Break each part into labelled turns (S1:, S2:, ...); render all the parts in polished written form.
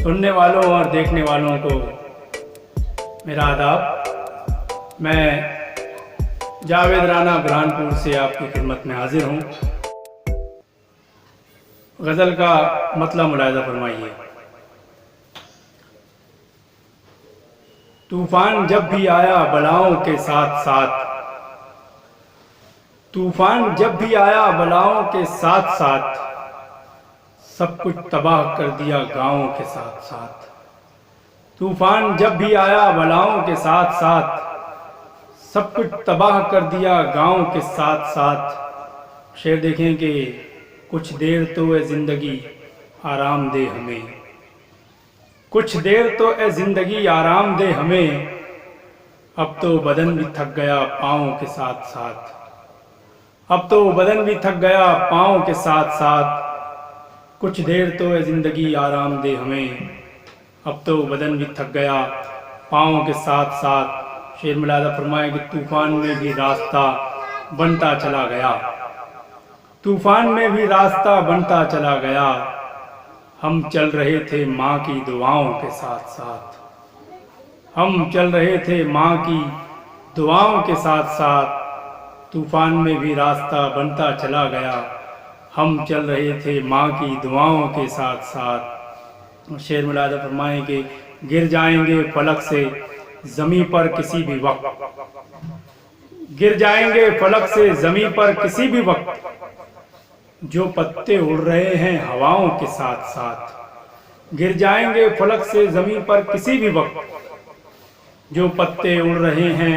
S1: सुनने वालों और देखने वालों को मेरा आदाब। मैं जावेद राना बुरहानपुर से आपकी खिदमत में हाजिर हूँ। गज़ल का मतलब मुलाहिज़ा फरमाइए। तूफान जब भी आया बलाओं के साथ साथ, तूफान जब भी आया बलाओं के साथ साथ, सब कुछ तबाह कर दिया गाँवों के साथ साथ। तूफान जब भी आया बलाओं के साथ साथ, सब कुछ तबाह कर दिया गाँव के साथ साथ। शेर देखें कि कुछ देर तो ए ज़िंदगी आराम दे हमें, कुछ देर तो ए ज़िंदगी आराम दे हमें, अब तो बदन भी थक गया पाँव के साथ साथ। अब तो बदन भी थक गया पाँव के साथ साथ, कुछ देर तो ए ज़िंदगी आराम दे हमें, अब तो बदन भी थक गया पाँव के साथ साथ। शेर मुलाहिज़ा फरमाए कि तूफ़ान में भी रास्ता बनता चला गया, तूफ़ान में भी रास्ता बनता चला गया। हम चल रहे थे माँ की दुआओं के साथ साथ, हम चल रहे थे माँ की दुआओं के साथ साथ। तूफ़ान में भी रास्ता बनता चला गया, हम चल रहे थे माँ की दुआओं के साथ साथ। शेर मुलाहिज़ा फरमाएं कि गिर जाएंगे फलक से ज़मीं पर किसी भी वक्त, गिर जाएंगे फलक से ज़मीं पर किसी भी वक्त, जो पत्ते उड़ रहे हैं हवाओं के साथ साथ। गिर जाएंगे फलक से ज़मीं पर किसी भी वक्त, जो पत्ते उड़ रहे हैं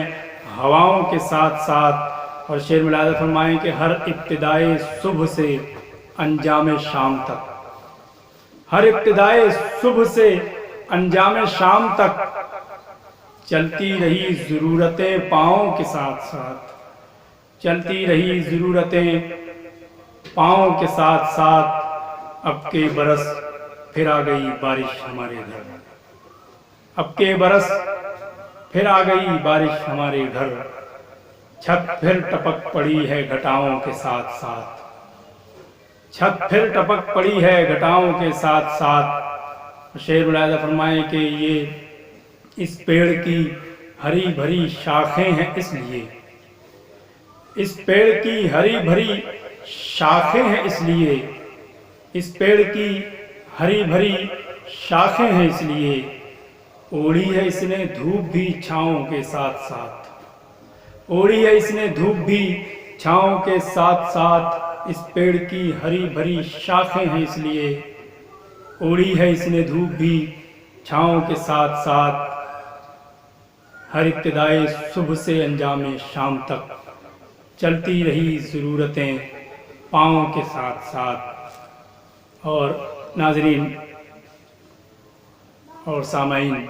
S1: हवाओं के साथ साथ। और शेर मुलाहिज़ा फरमाएं कि हर इब्तिदाए सुबह से अंजाम शाम तक, हर इब्तिदाए सुबह से अंजाम शाम तक, चलती रही ज़रूरतें पाँव के साथ साथ, चलती रही ज़रूरतें पाँव के साथ साथ। अब के बरस फिर आ गई बारिश हमारे घर, अब के बरस फिर आ गई बारिश हमारे घर, छत फिर टपक पड़ी है घटाओं के साथ साथ, छत फिर टपक पड़ी है घटाओं के साथ साथ। शेर मुलाहिज़ा फरमाएं कि ये इस पेड़ की हरी भरी शाखें हैं इसलिए, इस पेड़ की हरी भरी शाखें हैं इसलिए, इस पेड़ की हरी भरी शाखें हैं इसलिए, ओढ़ी है इसने धूप भी छाँव के साथ साथ, ओढ़ी है इसने धूप भी छाँव के साथ साथ। इस पेड़ की हरी भरी शाखें हैं इसलिए, ओढ़ी है इसने धूप भी छाँव के साथ साथ। हर इब्तिदाए सुबह से अंजाम शाम तक, चलती रही ज़रूरतें पाँव के साथ साथ। और नाज़रीन और सामाईन,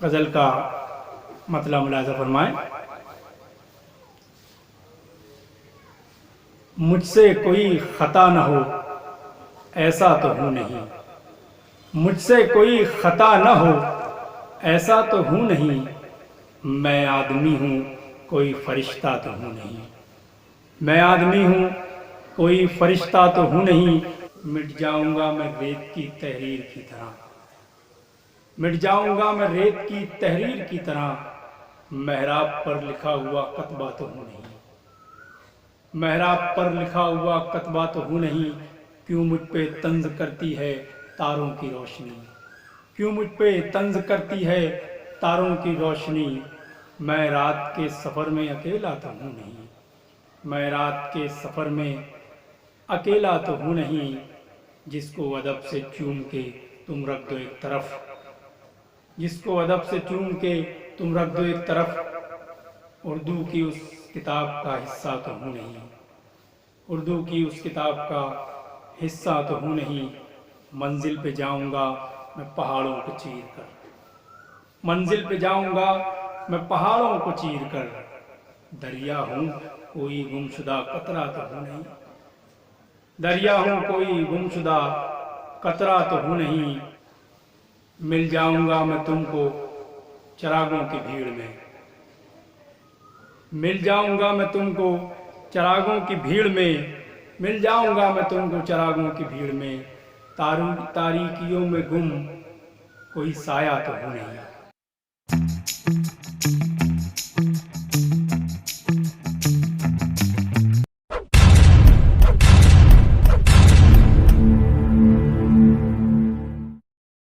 S1: गज़ल का मतलब मुलाहिज़ा फरमाएं। मुझसे कोई ख़ता न हो ऐसा तो हूँ नहीं, मुझसे कोई ख़ता न हो ऐसा तो हूँ नहीं, मैं आदमी हूँ कोई फ़रिश्ता तो हूँ नहीं, मैं आदमी हूँ कोई फ़रिश्ता तो हूँ नहीं। मिट जाऊँगा मैं रेत की तहरीर की तरह, मिट जाऊँगा मैं रेत की तहरीर की तरह, मेहराब पर लिखा हुआ कतबा तो हूँ नहीं, मेहराब पर लिखा हुआ कतबा तो हूँ नहीं। क्यों मुझ पे तंज करती है तारों की रोशनी, क्यों मुझ पे तंज करती है तारों की रोशनी, मैं रात के सफ़र में अकेला तो हूँ नहीं, मैं रात के सफ़र में अकेला तो हूँ नहीं। जिसको अदब से चूम के तुम रख दो एक तरफ, जिसको अदब से चूम के तुम रख दो एक तरफ, उर्दू की उस किताब का हिस्सा तो हूँ नहीं, उर्दू की उस किताब का हिस्सा तो हूँ नहीं। मंजिल पे जाऊँगा मैं पहाड़ों को चीर कर, मंजिल पे जाऊँगा मैं पहाड़ों को चीर कर, दरिया हूँ कोई गुमशुदा कतरा तो हूँ नहीं, दरिया हूँ कोई गुमशुदा कतरा तो हूँ नहीं। मिल जाऊँगा मैं तुमको चिरागों की भीड़ में, मिल जाऊँगा मैं तुमको चिरागों की भीड़ में, मिल जाऊँगा मैं तुमको चिरागों की भीड़ में। तारीकियों में गुम कोई साया तो हो नहीं।